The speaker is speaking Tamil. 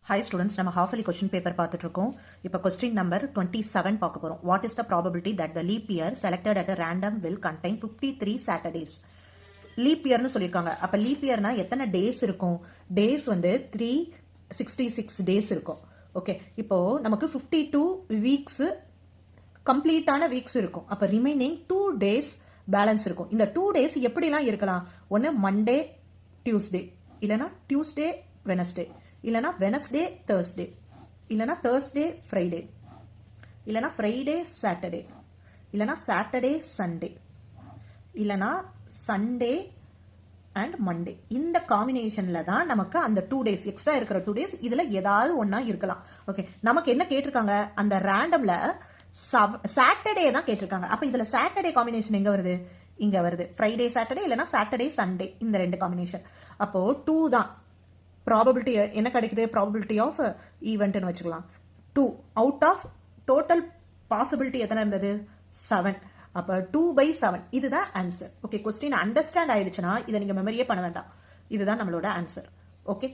Hi students, நம்ம half yearly question paper பார்த்துட்டு இருக்கோம். இப்போ question number 27 பார்க்க போறோம். What is the probability that the leap year selected at a random will contain 53 Saturdays? Leaf இயர்னு சொல்லியிருக்காங்க. அப்ப லீப் இயர்னா எத்தனை டேஸ் இருக்கும்? டேஸ் வந்து 366 டேஸ் இருக்கும். ஓகே, இப்போ நமக்கு 52 வீக்ஸ் கம்ப்ளீட்டான வீக்ஸ் இருக்கும். அப்ப ரிமைனிங் 2 டேஸ் பேலன்ஸ் இருக்கும். இந்த 2 டேஸ் எப்படிலாம் இருக்கலாம்? ஒன்று மண்டே டியூஸ்டே, இல்லைனா டியூஸ்டே வெனஸ்டே, இல்லைனா வெனஸ்டே தேர்ஸ்டே, இல்லைனா தேர்ஸ்டே ஃப்ரைடே, இல்லைனா ஃப்ரைடே சாட்டர்டே, இல்லைனா சாட்டர்டே சண்டே, இல்லைனா சண்டே அண்ட் மண்டே. இந்த காம்பினேஷன்ல தான் நமக்கு அந்த 2 டேஸ் எக்ஸ்ட்ரா இருக்கிற 2 டேஸ் இதுல ஏதாவது ஒன்னா இருக்கலாம். ஓகே, நமக்கு என்ன கேட்டிருக்காங்க? அந்த ரேண்டம்ல சாட்டர்டே தான் கேட்டிருக்காங்க. அப்ப இதுல சாட்டர்டே காம்பினேஷன் எங்க வருது? இங்க வருது. ஃப்ரைடே சாட்டர்டே இல்லைனா சாட்டர்டே சண்டே, இந்த ரெண்டு காம்பினேஷன். அப்போ 2 தான் ப்ராபபிலிட்டி. என்ன கிடைக்குது? ப்ராபபிலிட்டி ஆஃப் ஈவெண்ட்னு வச்சுக்கலாம் 2 அவுட் ஆஃப் டோட்டல் பாசிபிலிட்டி எத்தனை இருந்தது? 7. அப்ப 2/7 இதுதான் ஆன்சர். ஓகே, கொஸ்டின் அண்டர்ஸ்டாண்ட் ஆயிடுச்சுன்னா இதை நீங்க மெமரியே பண்ண வேண்டாம். இதுதான் நம்மளோட ஆன்சர். ஓகே.